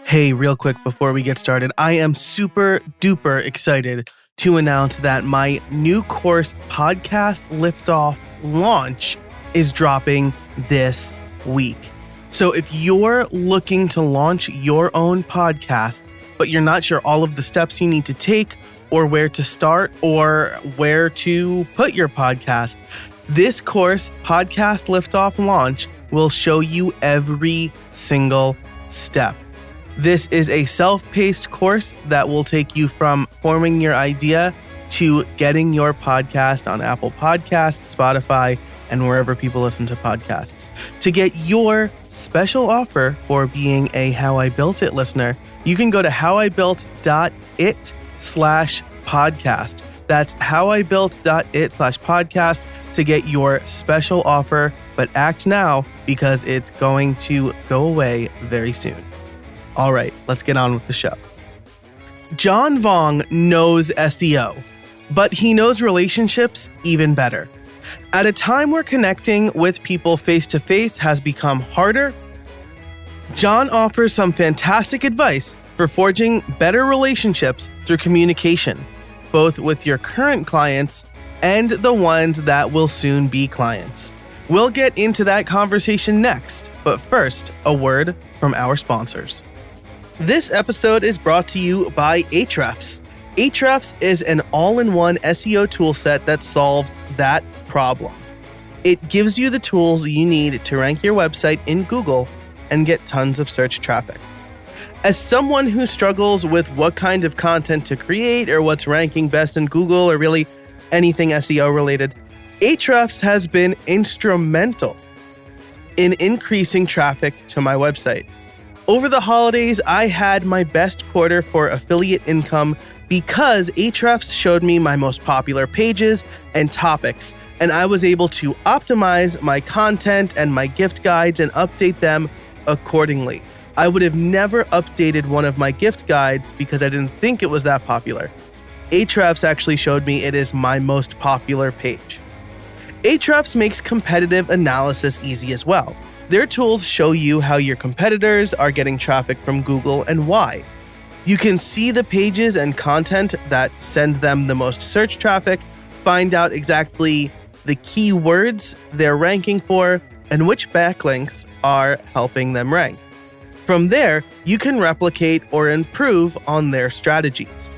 Hey, real quick before we get started, I am super duper excited to announce that my new course, Podcast Liftoff Launch, is dropping this week. So if you're looking to launch your own podcast, but you're not sure all of the steps you need to take or where to start or where to put your podcast, this course, Podcast Liftoff Launch, will show you every single step. This is a self-paced course that will take you from forming your idea to getting your podcast on Apple Podcasts, Spotify, and wherever people listen to podcasts. To get your special offer for being a How I Built It listener, you can go to howibuilt.it/podcast. That's howibuilt.it/podcast to get your special offer, but act now because it's going to go away very soon. All right, let's get on with the show. John Vuong knows SEO, but he knows relationships even better. At a time where connecting with people face-to-face has become harder, John offers some fantastic advice for forging better relationships through communication, both with your current clients and the ones that will soon be clients. We'll get into that conversation next, but first, a word from our sponsors. This episode is brought to you by Ahrefs. Ahrefs is an all-in-one SEO toolset that solves that problem. It gives you the tools you need to rank your website in Google and get tons of search traffic. As someone who struggles with what kind of content to create or what's ranking best in Google or really anything SEO related, Ahrefs has been instrumental in increasing traffic to my website. Over the holidays, I had my best quarter for affiliate income because Ahrefs showed me my most popular pages and topics, and I was able to optimize my content and my gift guides and update them accordingly. I would have never updated one of my gift guides because I didn't think it was that popular. Ahrefs actually showed me it is my most popular page. Ahrefs makes competitive analysis easy as well. Their tools show you how your competitors are getting traffic from Google and why. You can see the pages and content that send them the most search traffic, find out exactly the keywords they're ranking for, and which backlinks are helping them rank. From there, you can replicate or improve on their strategies.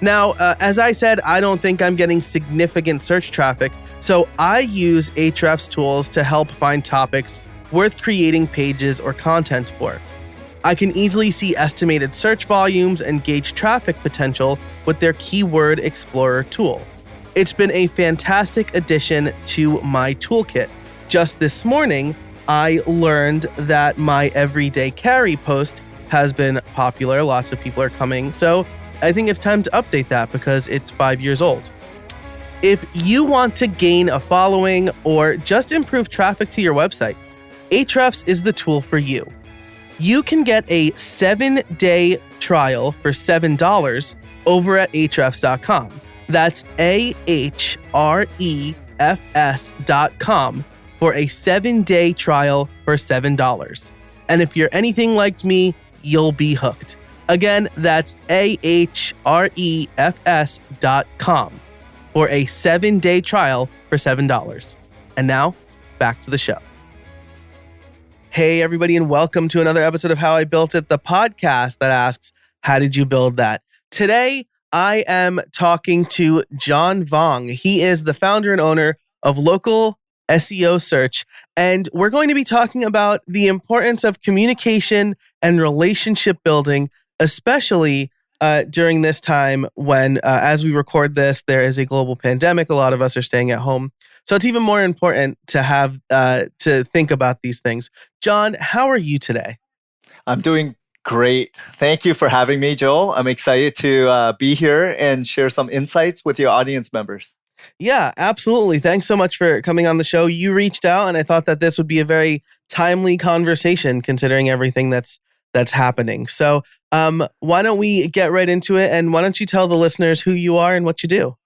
Now, as I said, I don't think I'm getting significant search traffic, so I use Ahrefs tools to help find topics worth creating pages or content for. I can easily see estimated search volumes and gauge traffic potential with their Keyword Explorer tool. It's been a fantastic addition to my toolkit. Just this morning, I learned that my everyday carry post has been popular. Lots of people are coming, so I think it's time to update that because it's 5 years old. If you want to gain a following or just improve traffic to your website, Ahrefs is the tool for you. You can get a 7-day trial for $7 over at ahrefs.com. That's ahrefs.com for a 7-day trial for $7. And if you're anything like me, you'll be hooked. Again, that's ahrefs.com for a 7-day trial for $7. And now, back to the show. Hey, everybody, and welcome to another episode of How I Built It, the podcast that asks, how did you build that? Today, I am talking to John Vuong. He is the founder and owner of Local SEO Search, and we're going to be talking about the importance of communication and relationship building, especially during this time when, as we record this, there is a global pandemic. A lot of us are staying at home. So it's even more important to have to think about these things. John, how are you today? I'm doing great. Thank you for having me, Joel. I'm excited to be here and share some insights with your audience members. Yeah, absolutely. Thanks so much for coming on the show. You reached out, and I thought that this would be a very timely conversation considering everything that's happening. So why don't we get right into it, and why don't you tell the listeners who you are and what you do?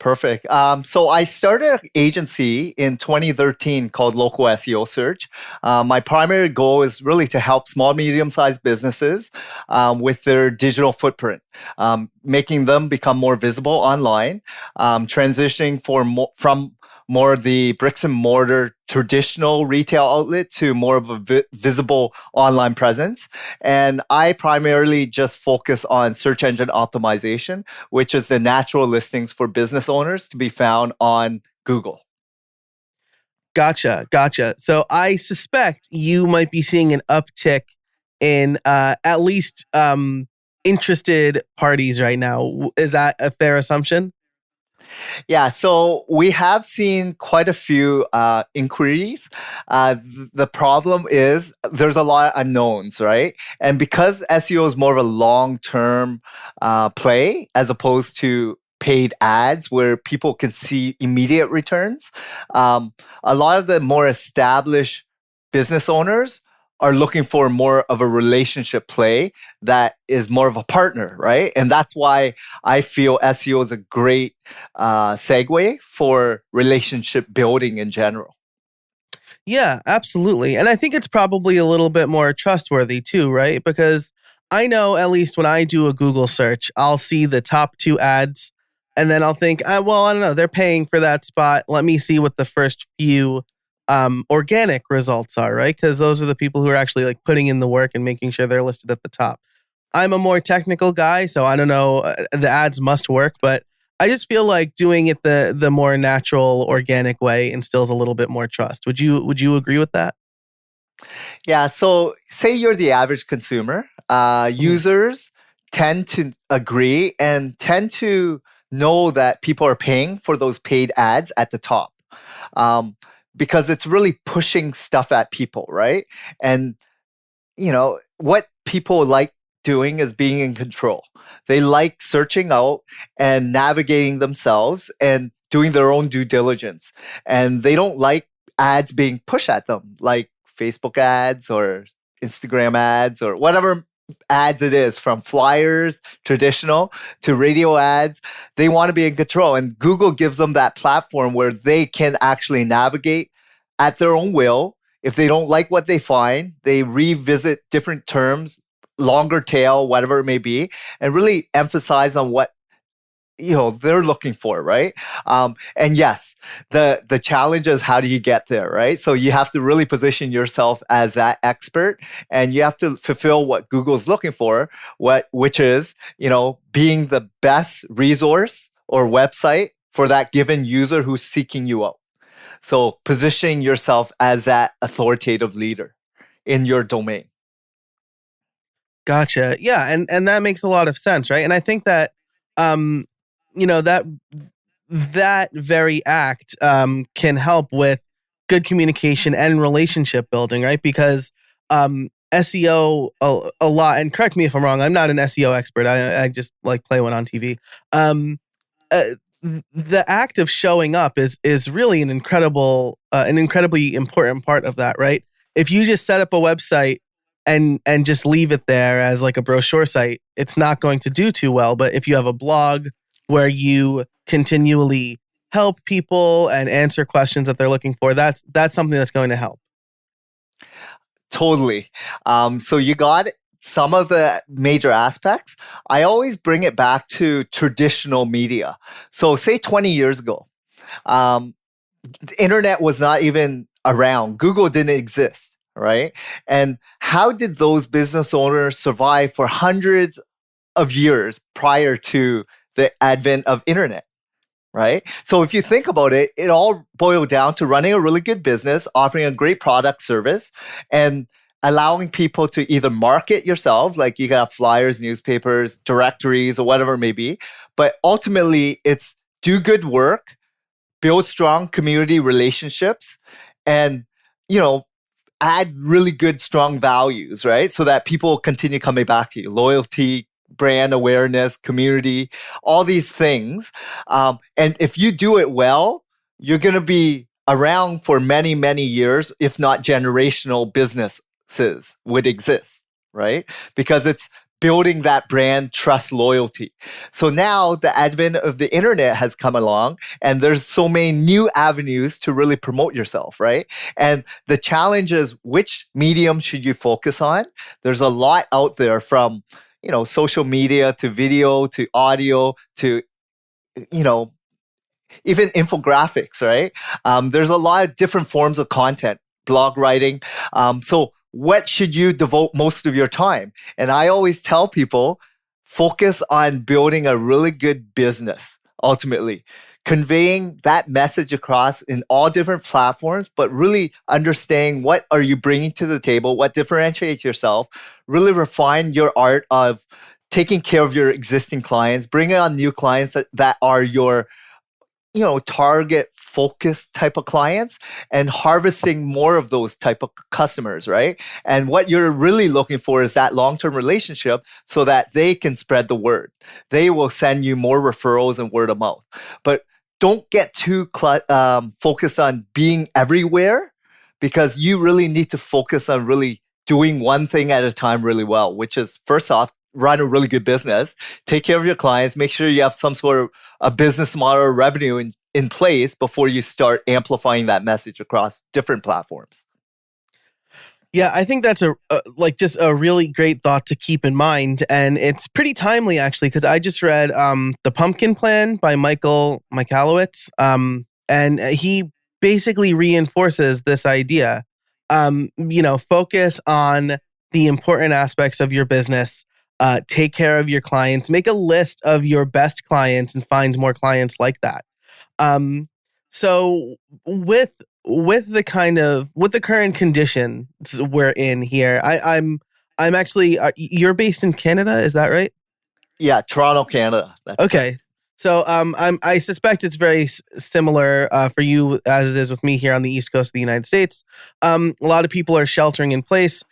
Perfect. So I started an agency in 2013 called Local SEO Search. My primary goal is really to help small, medium-sized businesses with their digital footprint, making them become more visible online, transitioning from more the bricks and mortar traditional retail outlet to more of a visible online presence. And I primarily just focus on search engine optimization, which is the natural listings for business owners to be found on Google. Gotcha. So I suspect you might be seeing an uptick in at least interested parties right now. Is that a fair assumption? Yeah, so we have seen quite a few inquiries. The problem is there's a lot of unknowns, right? And because SEO is more of a long term play as opposed to paid ads where people can see immediate returns, a lot of the more established business owners are looking for more of a relationship play that is more of a partner, right? And that's why I feel SEO is a great segue for relationship building in general. Yeah, absolutely. And I think it's probably a little bit more trustworthy too, right? Because I know at least when I do a Google search, I'll see the top two ads and then I'll think, well, I don't know, they're paying for that spot. Let me see what the first few organic results are, right? Because those are the people who are actually like putting in the work and making sure they're listed at the top. I'm a more technical guy, so I don't know, the ads must work, but I just feel like doing it the more natural, organic way instills a little bit more trust. Would you agree with that? Yeah, so say you're the average consumer, Mhm. users tend to agree and tend to know that people are paying for those paid ads at the top, um, because it's really pushing stuff at people, right? And what people like doing is being in control. They like searching out and navigating themselves and doing their own due diligence. And they don't like ads being pushed at them, like Facebook ads or Instagram ads or whatever ads it is, from flyers, traditional, to radio ads. They want to be in control. And Google gives them that platform where they can actually navigate at their own will. If they don't like what they find, they revisit different terms, longer tail, whatever it may be, and really emphasize on what they're looking for, right? And yes, the challenge is how do you get there, right? So you have to really position yourself as that expert, and you have to fulfill what Google's looking for, which is being the best resource or website for that given user who's seeking you out. So positioning yourself as that authoritative leader in your domain. Gotcha. Yeah, and that makes a lot of sense, right? And I think that um that very act can help with good communication and relationship building, right? Because SEO a lot, and correct me if I'm wrong, I'm not an SEO expert. I just like play one on TV. Um uh, the act of showing up is really an incredibly important part of that, right? If you just set up a website and just leave it there as like a brochure site, it's not going to do too well. But if you have a blog where you continually help people and answer questions that they're looking for, that's something that's going to help. Totally. So you got some of the major aspects. I always bring it back to traditional media. So say 20 years ago, um, the internet was not even around. Google didn't exist, right? And how did those business owners survive for hundreds of years prior to the advent of internet? Right? So if you think about it, it all boiled down to running a really good business, offering a great product service, and allowing people to either market yourself, like you got flyers, newspapers, directories, or whatever it may be. But ultimately, it's do good work, build strong community relationships, and you know add really good, strong values, right? So that people continue coming back to you. Loyalty, brand awareness, community, all these things. And if you do it well, you're going to be around for many, many years, if not generational businesses would exist, right? Because it's building that brand trust loyalty. So now the advent of the internet has come along and there's so many new avenues to really promote yourself, right? And the challenge is, which medium should you focus on? There's a lot out there, from social media to video to audio to you know even infographics, right? There's a lot of different forms of content, blog writing. So what should you devote most of your time? And I always tell people, focus on building a really good business, ultimately. Conveying that message across in all different platforms, but really understanding what are you bringing to the table, what differentiates yourself, really refine your art of taking care of your existing clients, bringing on new clients that are your target focused type of clients, and harvesting more of those type of customers, right? And what you're really looking for is that long-term relationship so that they can spread the word. They will send you more referrals and word of mouth. But don't get too focused on being everywhere, because you really need to focus on really doing one thing at a time really well, which is, first off, run a really good business, take care of your clients, make sure you have some sort of a business model or revenue in place before you start amplifying that message across different platforms. Yeah, I think that's just a really great thought to keep in mind, and it's pretty timely actually, because I just read The Pumpkin Plan by Michael Michalowicz, and he basically reinforces this idea. Focus on the important aspects of your business. Take care of your clients. Make a list of your best clients and find more clients like that. Um, so with the current conditions we're in here, I'm actually you're based in Canada, is that right? Yeah, Toronto, Canada. That's correct. Okay. So I suspect it's very similar for you as it is with me here on the East Coast of the United States. A lot of people are sheltering in place.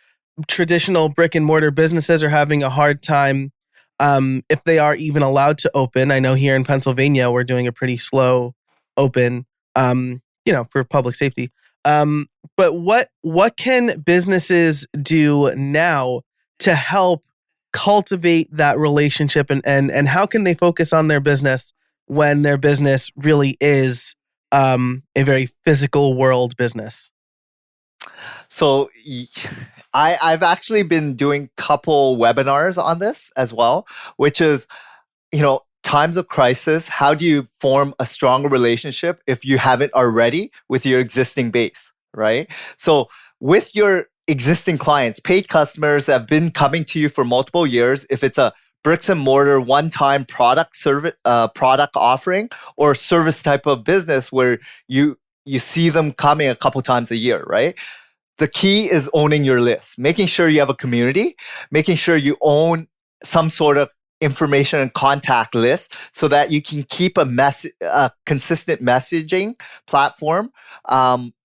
Traditional brick and mortar businesses are having a hard time if they are even allowed to open. I know here in Pennsylvania we're doing a pretty slow open, for public safety. But what can businesses do now to help cultivate that relationship, and how can they focus on their business when their business really is a very physical world business? So I've actually been doing couple webinars on this as well, which is, times of crisis, how do you form a stronger relationship if you haven't already with your existing base, right? So with your existing clients, paid customers that have been coming to you for multiple years, if it's a bricks and mortar one-time product offering, or service type of business where you see them coming a couple times a year, right? The key is owning your list, making sure you have a community, making sure you own some sort of information and contact list so that you can keep a consistent messaging platform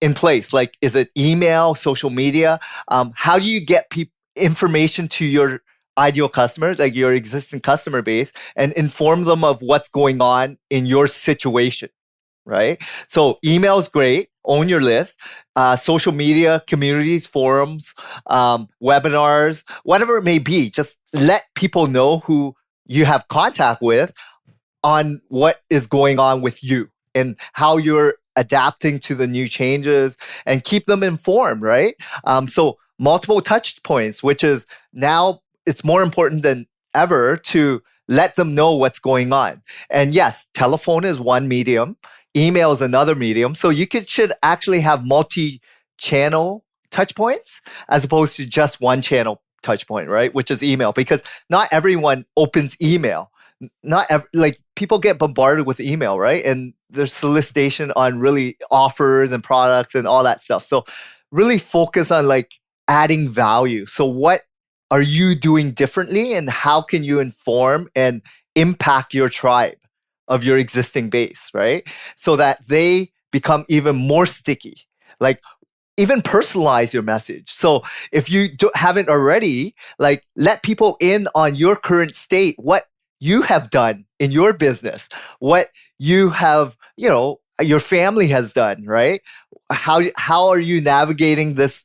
in place. Like, is it email, social media? How do you get information to your ideal customers, like your existing customer base, and inform them of what's going on in your situation? Right? So email is great. Own your list. Social media, communities, forums, webinars, whatever it may be. Just let people know who you have contact with on what is going on with you and how you're adapting to the new changes, and keep them informed, right? So multiple touch points, which is now it's more important than ever to let them know what's going on. And yes, telephone is one medium. Email is another medium. So you should actually have multi-channel touch points as opposed to just one channel touch point, right? Which is email, because not everyone opens email. Like, people get bombarded with email, right? And there's solicitation on really offers and products and all that stuff. So really focus on like adding value. So what are you doing differently, and how can you inform and impact your tribe of your existing base, right? So that they become even more sticky. Like, even personalize your message. So if you haven't already, like, let people in on your current state, what you have done in your business, what you have, your family has done, right? How are you navigating this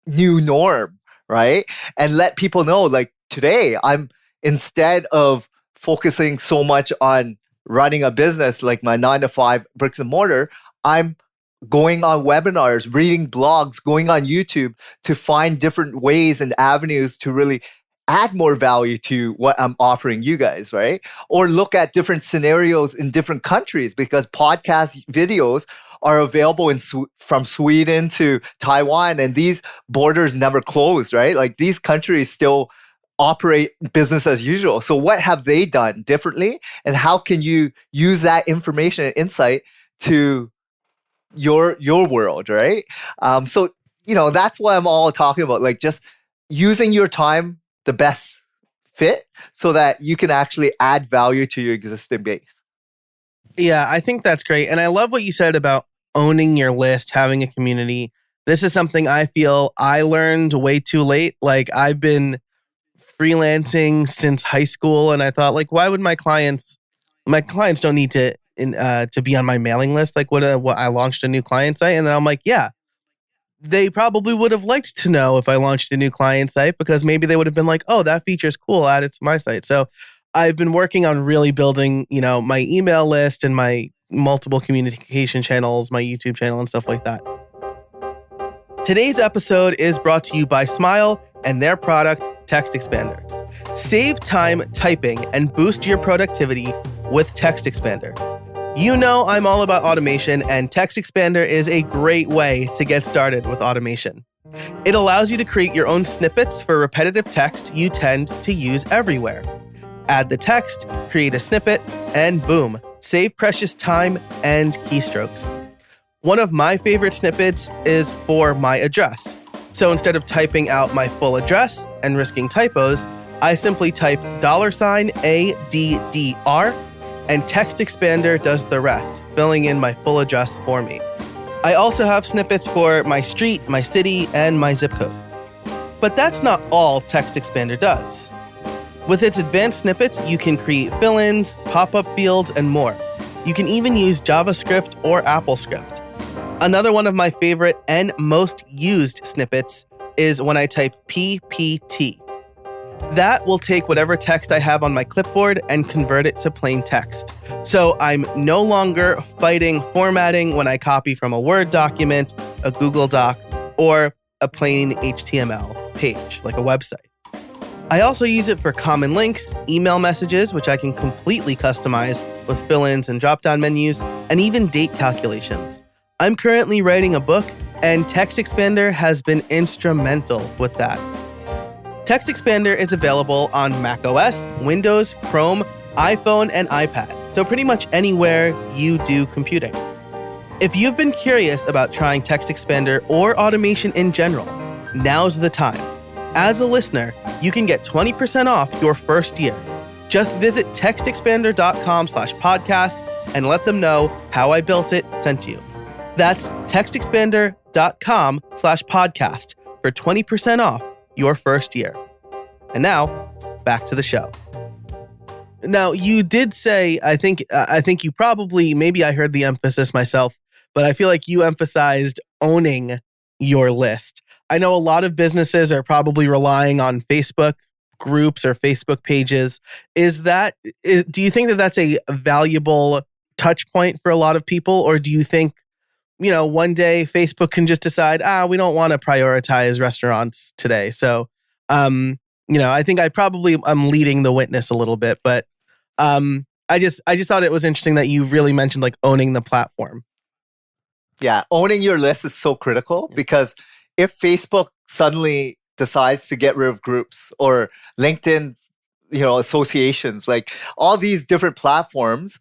new norm, right? And let people know, like, today I'm instead of focusing so much on running a business like my 9 to 5 bricks and mortar, I'm going on webinars, reading blogs, going on YouTube to find different ways and avenues to really add more value to what I'm offering you guys, right? Or look at different scenarios in different countries, because podcast videos are available from Sweden to Taiwan, and these borders never closed, right? Like these countries still operate business as usual. So what have they done differently, and how can you use that information and insight to your world, right? So that's what I'm all talking about, like just using your time the best fit so that you can actually add value to your existing base. Yeah, I think that's great. And I love what you said about owning your list, having a community. This is something I feel I learned way too late. Like I've been freelancing since high school, and I thought, like, why would my clients don't need to be on my mailing list. Like what I launched a new client site, and then I'm like, yeah, they probably would have liked to know if I launched a new client site, because maybe they would have been like, oh, that feature's cool, add it to my site. So I've been working on really building, my email list and my multiple communication channels, my YouTube channel and stuff like that. Today's episode is brought to you by Smile and their product, Text Expander. Save time typing and boost your productivity with Text Expander. You know I'm all about automation, and Text Expander is a great way to get started with automation. It allows you to create your own snippets for repetitive text you tend to use everywhere. Add the text, create a snippet, and boom, save precious time and keystrokes. One of my favorite snippets is for my address. So instead of typing out my full address and risking typos, I simply type $ADDR, and Text Expander does the rest, filling in my full address for me. I also have snippets for my street, my city, and my zip code. But that's not all Text Expander does. With its advanced snippets, you can create fill-ins, pop-up fields, and more. You can even use JavaScript or AppleScript. Another one of my favorite and most used snippets is when I type PPT. That will take whatever text I have on my clipboard and convert it to plain text. So I'm no longer fighting formatting when I copy from a Word document, a Google Doc, or a plain HTML page, like a website. I also use it for common links, email messages, which I can completely customize with fill-ins and drop-down menus, and even date calculations. I'm currently writing a book, and Text Expander has been instrumental with that. Text Expander is available on macOS, Windows, Chrome, iPhone, and iPad, so pretty much anywhere you do computing. If you've been curious about trying Text Expander or automation in general, now's the time. As a listener, you can get 20% off your first year. Just visit textexpander.com/podcast and let them know How I Built It sent you. That's textexpander.com/podcast for 20% off your first year. And now, back to the show. Now, you did say, I think you probably, maybe I heard the emphasis myself, but I feel like you emphasized owning your list. I know a lot of businesses are probably relying on Facebook groups or Facebook pages. Do you think that that's a valuable touch point for a lot of people? Or do you think, one day Facebook can just decide, we don't want to prioritize restaurants today. So, I think I'm leading the witness a little bit, but I just thought it was interesting that you really mentioned like owning the platform. Yeah, owning your list is so critical, because if Facebook suddenly decides to get rid of groups, or LinkedIn, associations, like all these different platforms,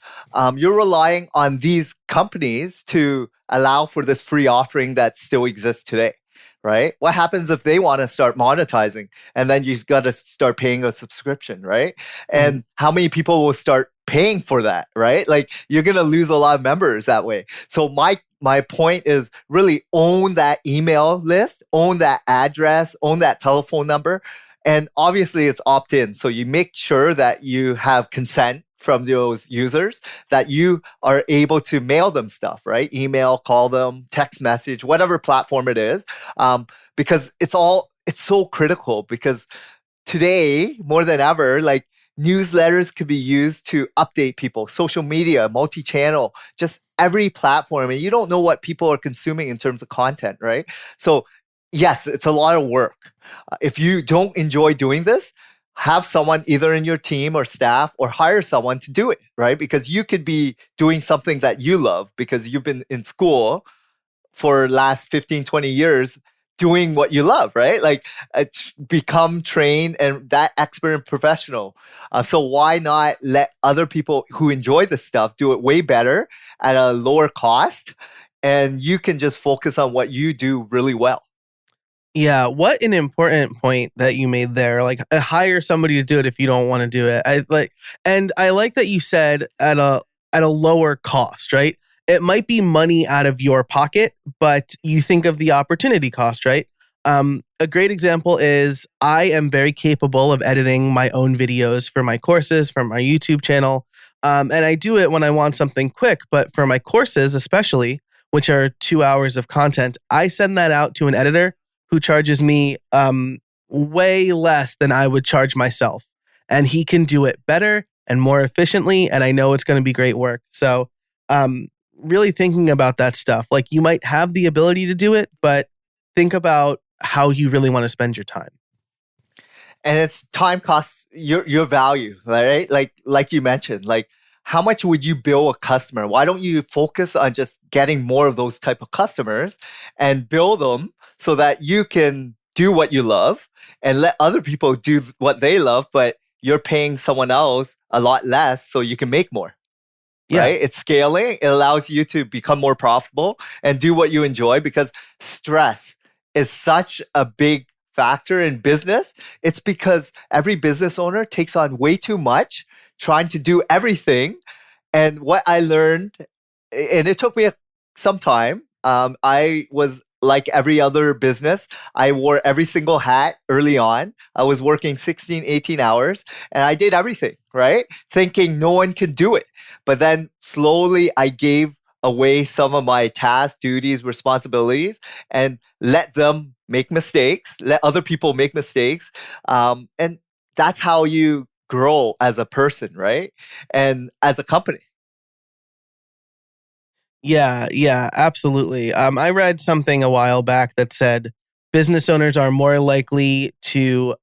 you're relying on these companies to allow for this free offering that still exists today, right? What happens if they want to start monetizing, and then you got to start paying a subscription, right? And how many people will start paying for that, right? Like you're going to lose a lot of members that way. So my point is really own that email list, own that address, own that telephone number. And obviously it's opt-in. So you make sure that you have consent from those users, that you are able to mail them stuff, right? Email, call them, text message, whatever platform it is. Because it's so critical, because today, more than ever, like Newsletters could be used to update people, social media, multi-channel, just every platform. And you don't know what people are consuming in terms of content, right? So yes, it's a lot of work. If you don't enjoy doing this, have someone either in your team or staff or hire someone to do it, right? Because you could be doing something that you love because you've been in school for last 15, 20 years doing what you love, right? Like become trained and that expert and professional. So why not let other people who enjoy this stuff do it way better at a lower cost? And you can just focus on what you do really well. Yeah, what an important point that you made there. Like, hire somebody to do it if you don't want to do it. I like that you said at a lower cost, right? It might be money out of your pocket, but you think of the opportunity cost, right? A great example is I am very capable of editing my own videos for my courses, for my YouTube channel, and I do it when I want something quick. But for my courses, especially, which are 2 hours of content, I send that out to an editor who charges me way less than I would charge myself. And he can do it better and more efficiently. And I know it's going to be great work. So, really thinking about that stuff. Like, you might have the ability to do it, but think about how you really want to spend your time. And it's time costs your value, right? Like you mentioned, like how much would you bill a customer? Why don't you focus on just getting more of those type of customers and bill them so that you can do what you love and let other people do what they love, but you're paying someone else a lot less so you can make more, Yeah. right? It's scaling. It allows you to become more profitable and do what you enjoy because stress is such a big factor in business. It's because every business owner takes on way too much, trying to do everything. And what I learned, and it took me some time, I was like every other business. I wore every single hat early on. I was working 16, 18 hours and I did everything, right? Thinking no one could do it. But then slowly I gave away some of my tasks, duties, responsibilities, and let them make mistakes, let other people make mistakes. And that's how you grow as a person, right? And as a company. Yeah, absolutely. I read something a while back that said business owners are more likely to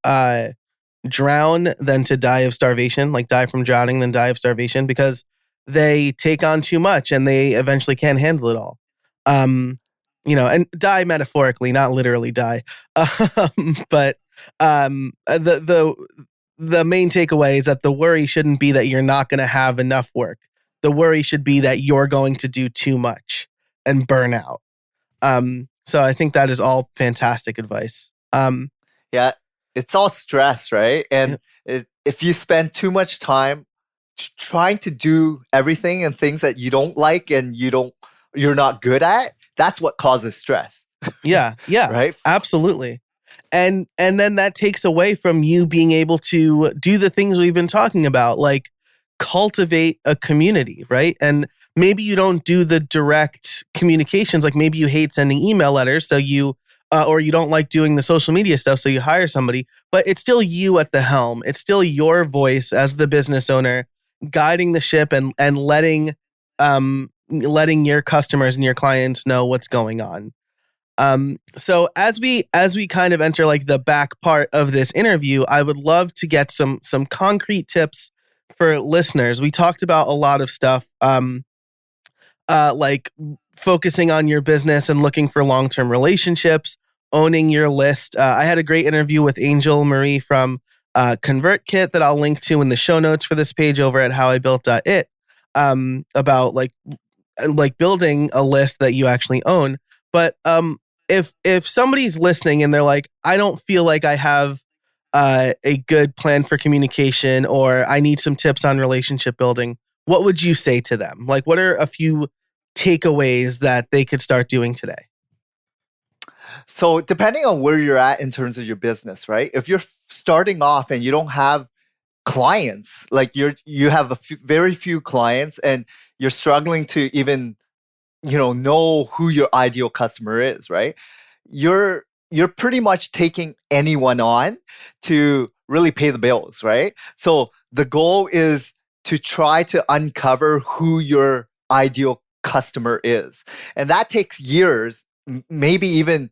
drown than to die of starvation, like die from drowning than die of starvation, because they take on too much and they eventually can't handle it all. Um, and die metaphorically, not literally die. But the main takeaway is that the worry shouldn't be that you're not going to have enough work. The worry should be that you're going to do too much and burn out. So I think that is all fantastic advice. Yeah, it's all stress, right? Yeah. And if you spend too much time trying to do everything and things that you don't like and you're not good at, that's what causes stress, Yeah, right? absolutely. And then that takes away from you being able to do the things we've been talking about, like cultivate a community, right? And maybe you don't do the direct communications, like maybe you hate sending email letters, so you or you don't like doing the social media stuff, so you hire somebody, but it's still you at the helm. It's still your voice as the business owner guiding the ship and letting your customers and your clients know what's going on. So as we kind of enter like the back part of this interview, I would love to get some concrete tips for listeners. We talked about a lot of stuff, like focusing on your business and looking for long-term relationships, owning your list. I had a great interview with Angel Marie from ConvertKit that I'll link to in the show notes for this page over at howibuilt.it, about like building a list that you actually own. But if somebody's listening and they're like, I don't feel like I have a good plan for communication, or I need some tips on relationship building, what would you say to them? Like, what are a few takeaways that they could start doing today? So depending on where you're at in terms of your business, right? If you're starting off and you don't have clients, like you have very few clients and you're struggling to even know who your ideal customer is, right? You're pretty much taking anyone on to really pay the bills, right? So the goal is to try to uncover who your ideal customer is. And that takes years, maybe even,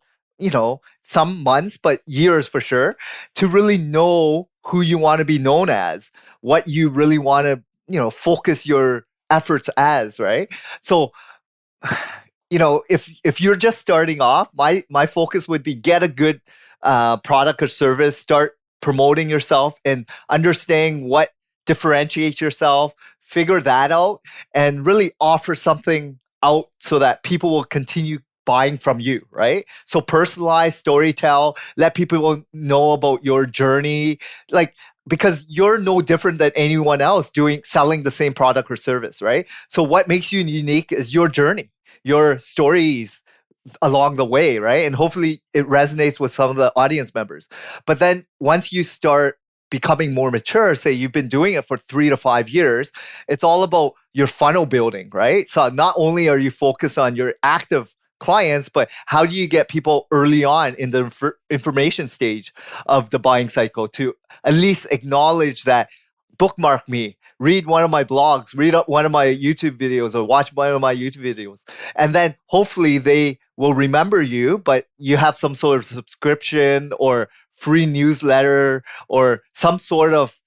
some months, but years for sure, to really know who you want to be known as, what you really want to, focus your efforts as, right? So, if you're just starting off, my focus would be get a good product or service, start promoting yourself and understanding what differentiates yourself, figure that out, and really offer something out so that people will continue buying from you, right? So personalize, storytell, let people know about your journey, like because you're no different than anyone else selling the same product or service, right? So what makes you unique is your journey, your stories along the way, right? And hopefully it resonates with some of the audience members. But then once you start becoming more mature, say you've been doing it for 3 to 5 years, it's all about your funnel building, right? So not only are you focused on your active clients, but how do you get people early on in the information stage of the buying cycle to at least acknowledge that, bookmark me, read one of my blogs, read one of my YouTube videos, or watch one of my YouTube videos. And then hopefully they will remember you, but you have some sort of subscription or free newsletter or some sort of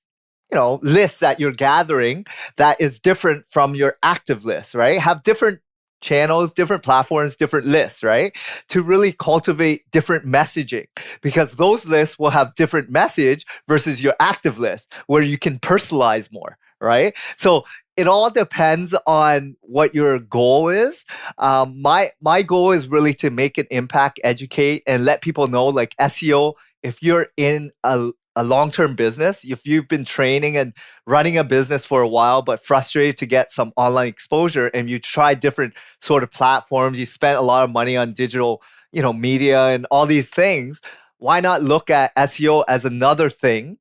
list that you're gathering that is different from your active list, right? Have different channels, different platforms, different lists, right? To really cultivate different messaging, because those lists will have different message versus your active list where you can personalize more, right? So it all depends on what your goal is. My goal is really to make an impact, educate, and let people know, like SEO, if you're in a long-term business, if you've been training and running a business for a while, but frustrated to get some online exposure, and you try different sort of platforms, you spent a lot of money on digital, media and all these things, why not look at SEO as another thing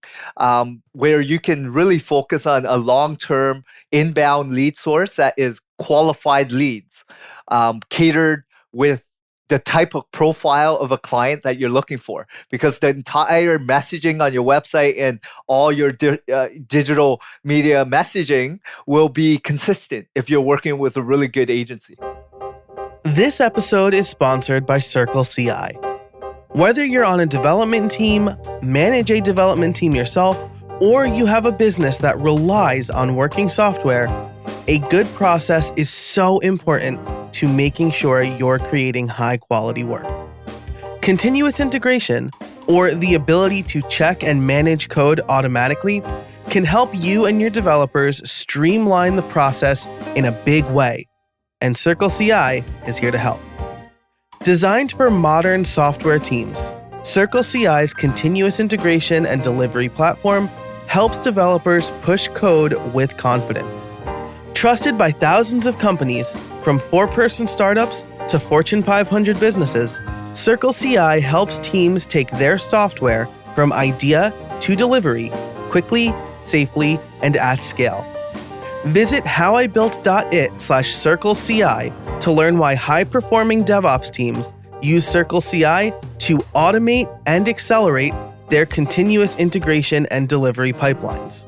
where you can really focus on a long-term inbound lead source that is qualified leads, catered with the type of profile of a client that you're looking for, because the entire messaging on your website and all your digital media messaging will be consistent if you're working with a really good agency. This episode is sponsored by Circle CI. Whether you're on a development team, manage a development team yourself, or you have a business that relies on working software, a good process is so important to making sure you're creating high-quality work. Continuous integration, or the ability to check and manage code automatically, can help you and your developers streamline the process in a big way, and Circle CI is here to help. Designed for modern software teams, Circle CI's continuous integration and delivery platform helps developers push code with confidence. Trusted by thousands of companies, from 4-person startups to Fortune 500 businesses, Circle CI helps teams take their software from idea to delivery quickly, safely, and at scale. Visit howibuilt.it/CircleCI to learn why high-performing DevOps teams use Circle CI to automate and accelerate their continuous integration and delivery pipelines.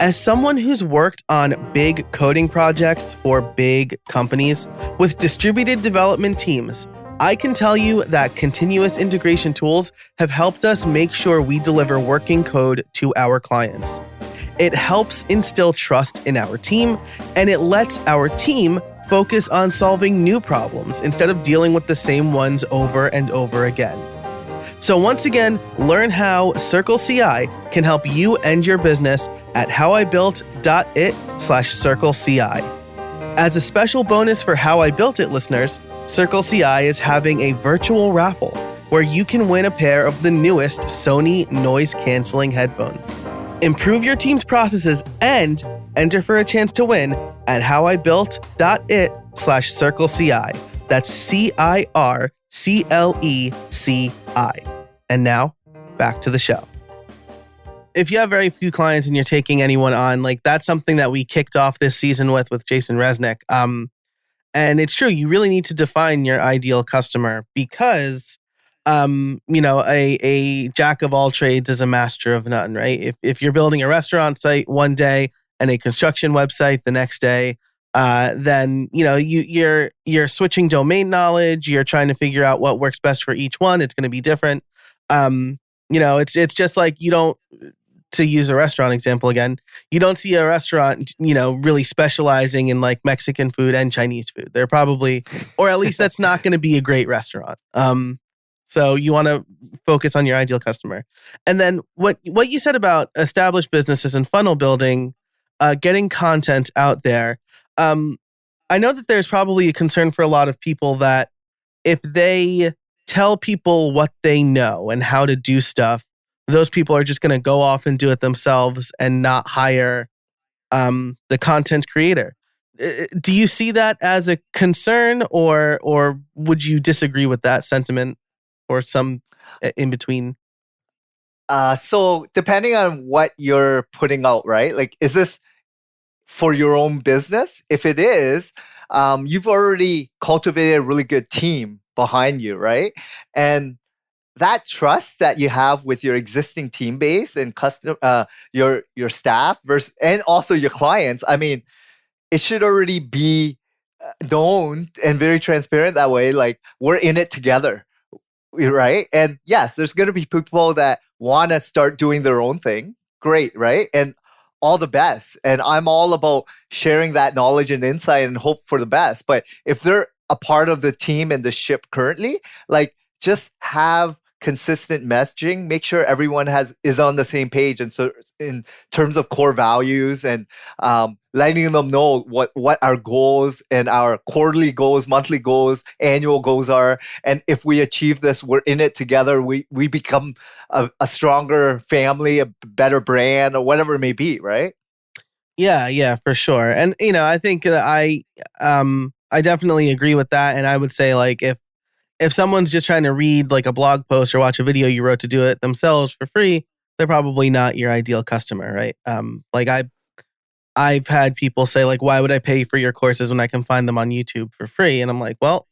As someone who's worked on big coding projects for big companies with distributed development teams, I can tell you that continuous integration tools have helped us make sure we deliver working code to our clients. It helps instill trust in our team, and it lets our team focus on solving new problems instead of dealing with the same ones over and over again. So once again, learn how Circle CI can help you and your business at howibuilt.it/CircleCI. As a special bonus for How I Built It listeners, Circle CI is having a virtual raffle where you can win a pair of the newest Sony noise-canceling headphones. Improve your team's processes and enter for a chance to win at howibuilt.it/CircleCI. That's CIRCLECI. And now, back to the show. If you have very few clients and you're taking anyone on, like that's something that we kicked off this season with Jason Resnick. And it's true, you really need to define your ideal customer, because a jack of all trades is a master of none, right? If you're building a restaurant site one day and a construction website the next day, then you're switching domain knowledge. You're trying to figure out what works best for each one. It's going to be different. It's just like you don't. To use a restaurant example again, you don't see a restaurant, really specializing in like Mexican food and Chinese food. They're probably, or at least that's not going to be a great restaurant. So you want to focus on your ideal customer. And then what you said about established businesses and funnel building, getting content out there. I know that there's probably a concern for a lot of people that if they tell people what they know and how to do stuff, those people are just going to go off and do it themselves and not hire the content creator. Do you see that as a concern, or would you disagree with that sentiment, or some in between? So depending on what you're putting out, right? Like, is this for your own business? If it is, you've already cultivated a really good team behind you, right? And that trust that you have with your existing team base and your staff versus and also your clients, I mean, it should already be known and very transparent that way. Like, we're in it together, right? And yes, there's going to be people that want to start doing their own thing. Great, right? And all the best. And I'm all about sharing that knowledge and insight and hope for the best. But if they're a part of the team and the ship currently, like, just have consistent messaging, make sure everyone is on the same page, and so in terms of core values, and letting them know what our goals and our quarterly goals, monthly goals, annual goals are. And if we achieve this, we're in it together. We become a stronger family, a better brand, or whatever it may be, right? Yeah, for sure. And I think that I definitely agree with that. And I would say, like, if someone's just trying to read like a blog post or watch a video you wrote to do it themselves for free, they're probably not your ideal customer, right? Like I've had people say, like, why would I pay for your courses when I can find them on YouTube for free? And I'm like, well,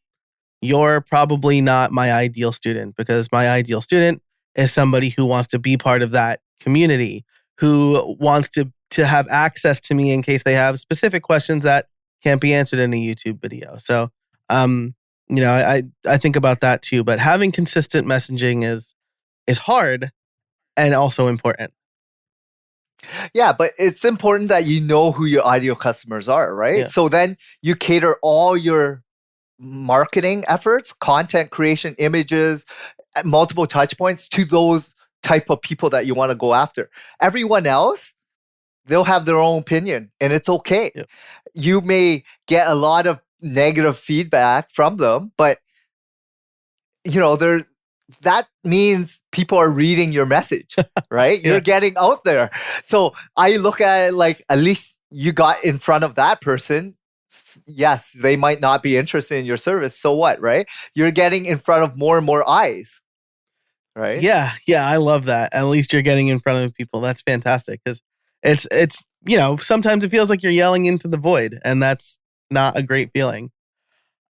you're probably not my ideal student, because my ideal student is somebody who wants to be part of that community, who wants to have access to me in case they have specific questions that can't be answered in a YouTube video. So, I think about that too. But having consistent messaging is hard and also important. Yeah, but it's important that you know who your ideal customers are, right? Yeah. So then you cater all your marketing efforts, content creation, images, multiple touch points to those type of people that you want to go after. Everyone else, they'll have their own opinion, and it's okay. Yeah. You may get a lot of negative feedback from them, but that means people are reading your message, right? You're getting out there. So I look at it like, at least you got in front of that person. Yes, they might not be interested in your service. So what, right? You're getting in front of more and more eyes, right? Yeah, I love that. At least you're getting in front of people. That's fantastic, because it's sometimes it feels like you're yelling into the void, and that's not a great feeling.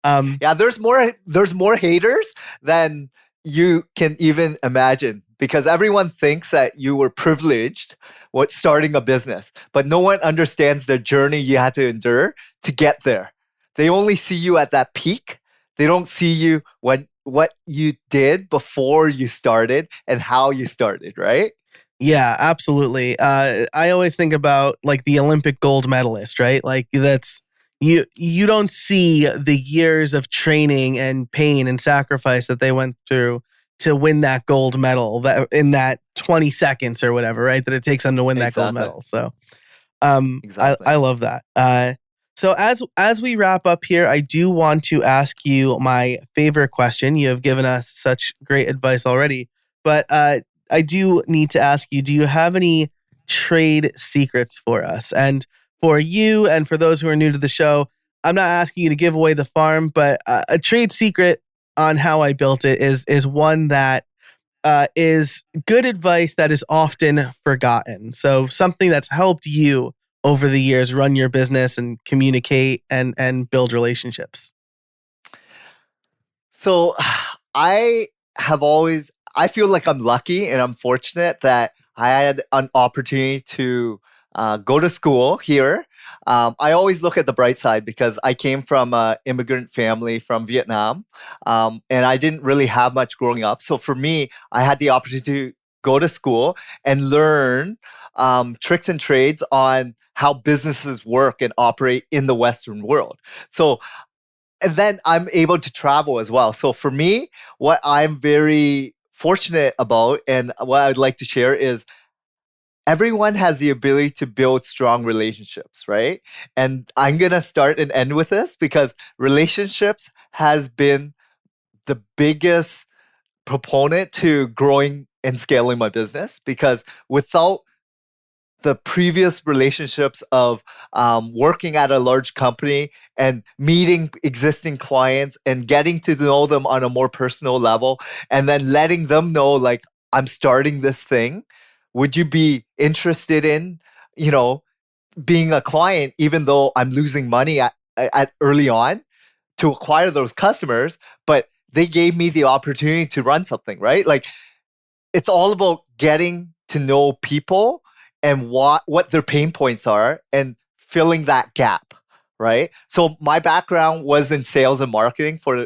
Yeah, there's more haters than you can even imagine, because everyone thinks that you were privileged with starting a business, but no one understands the journey you had to endure to get there. They only see you at that peak. They don't see you when what you did before you started and how you started, right? Yeah, absolutely. I always think about like the Olympic gold medalist, right? Like that's you don't see the years of training and pain and sacrifice that they went through to win that gold medal, that in that 20 seconds or whatever, right? That it takes them to win that gold medal. So Exactly. I love that. So as we wrap up here, I do want to ask you my favorite question. You have given us such great advice already, but I do need to ask you, do you have any trade secrets for us? And for you and for those who are new to the show, I'm not asking you to give away the farm, but a trade secret on how I built it is one that is good advice that is often forgotten. So something that's helped you over the years run your business and communicate and build relationships. So I I feel like I'm lucky and I'm fortunate that I had an opportunity to go to school here. I always look at the bright side because I came from an immigrant family from Vietnam, and I didn't really have much growing up. So for me, I had the opportunity to go to school and learn tricks and trades on how businesses work and operate in the Western world. So and then I'm able to travel as well. So for me, what I'm very fortunate about and what I'd like to share is everyone has the ability to build strong relationships, right? And I'm going to start and end with this because relationships has been the biggest proponent to growing and scaling my business because without the previous relationships of working at a large company and meeting existing clients and getting to know them on a more personal level and then letting them know like I'm starting this thing, would you be interested in being a client even though I'm losing money at early on to acquire those customers, but they gave me the opportunity to run something, right? Like it's all about getting to know people and what their pain points are and filling that gap, right? So my background was in sales and marketing for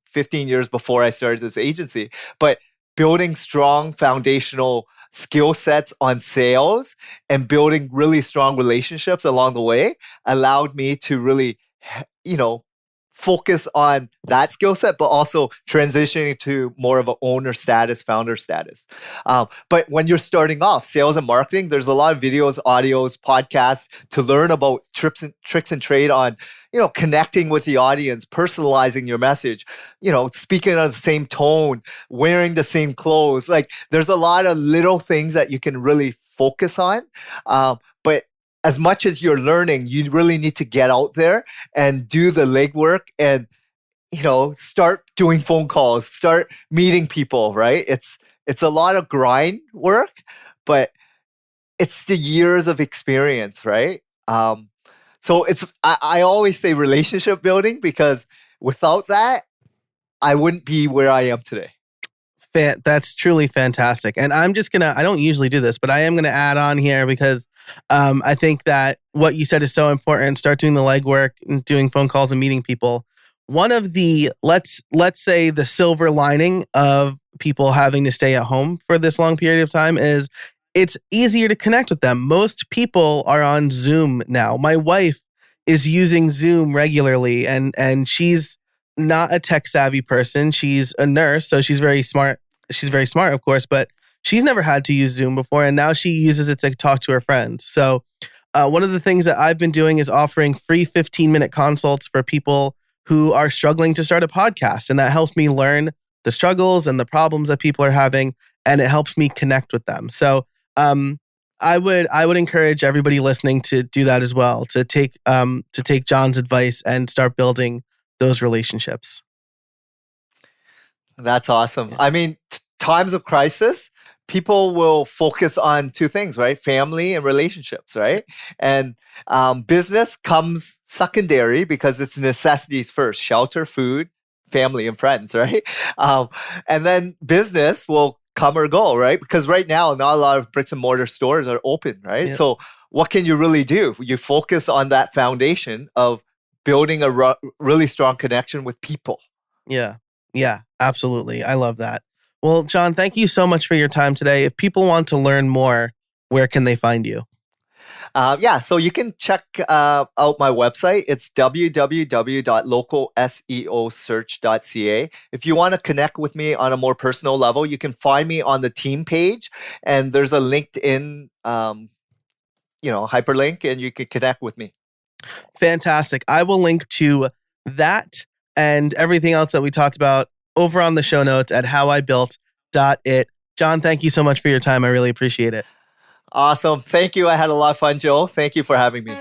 15 years before I started this agency, but building strong foundational skill sets on sales and building really strong relationships along the way allowed me to really focus on that skill set, but also transitioning to more of an owner status, founder status. But when you're starting off sales and marketing, there's a lot of videos, audios, podcasts to learn about tricks and trade on, connecting with the audience, personalizing your message, speaking on the same tone, wearing the same clothes. Like there's a lot of little things that you can really focus on. But as much as you're learning, you really need to get out there and do the legwork and, start doing phone calls, start meeting people, right? It's a lot of grind work, but it's the years of experience, right? So I always say relationship building because without that, I wouldn't be where I am today. That's truly fantastic. And I don't usually do this, but I am going to add on here because I think that what you said is so important. Start doing the legwork and doing phone calls and meeting people. One of the, let's say the silver lining of people having to stay at home for this long period of time is it's easier to connect with them. Most people are on Zoom now. My wife is using Zoom regularly and she's not a tech savvy person. She's a nurse, so she's very smart. She's very smart, of course, but she's never had to use Zoom before, and now she uses it to talk to her friends. So one of the things that I've been doing is offering free 15-minute consults for people who are struggling to start a podcast, and that helps me learn the struggles and the problems that people are having, and it helps me connect with them. So I would encourage everybody listening to do that as well, to take John's advice and start building those relationships. That's awesome. Yeah. I mean, times of crisis, people will focus on two things, right? Family and relationships, right? And business comes secondary because it's necessities first: shelter, food, family, and friends, right? And then business will come or go, right? Because right now, not a lot of bricks and mortar stores are open, right? Yeah. So what can you really do? You focus on that foundation of building a really strong connection with people. Yeah, absolutely. I love that. Well, John, thank you so much for your time today. If people want to learn more, where can they find you? So you can check out my website. It's www.localseosearch.ca. If you want to connect with me on a more personal level, you can find me on the team page, and there's a LinkedIn, hyperlink, and you can connect with me. Fantastic. I will link to that and everything else that we talked about over on the show notes at howibuilt.it. John, thank you so much for your time. I really appreciate it. Awesome. Thank you. I had a lot of fun, Joe. Thank you for having me.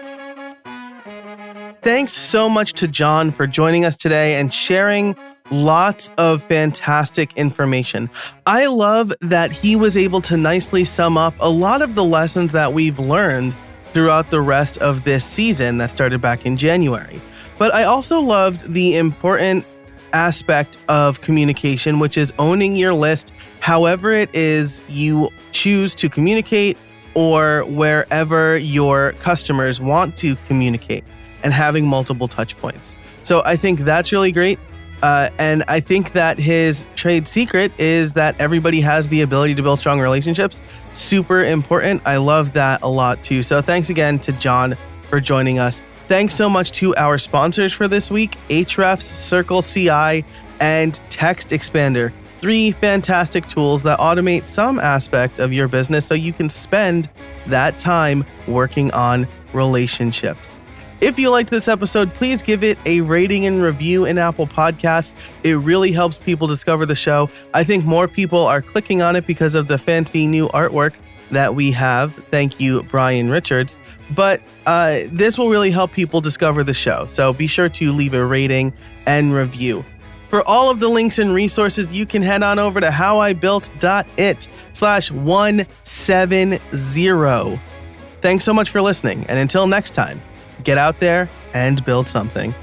Thanks so much to John for joining us today and sharing lots of fantastic information. I love that he was able to nicely sum up a lot of the lessons that we've learned throughout the rest of this season that started back in January. But I also loved the important aspect of communication, which is owning your list, however it is you choose to communicate or wherever your customers want to communicate, and having multiple touch points. So I think that's really great. And I think that his trade secret is that everybody has the ability to build strong relationships. Super important. I love that a lot too. So thanks again to John for joining us. Thanks so much to our sponsors for this week, Ahrefs, Circle CI, and Text Expander. 3 fantastic tools that automate some aspect of your business so you can spend that time working on relationships. If you liked this episode, please give it a rating and review in Apple Podcasts. It really helps people discover the show. I think more people are clicking on it because of the fancy new artwork that we have. Thank you, Brian Richards. But this will really help people discover the show. So be sure to leave a rating and review. For all of the links and resources, you can head on over to howibuilt.it/170. Thanks so much for listening. And until next time, get out there and build something.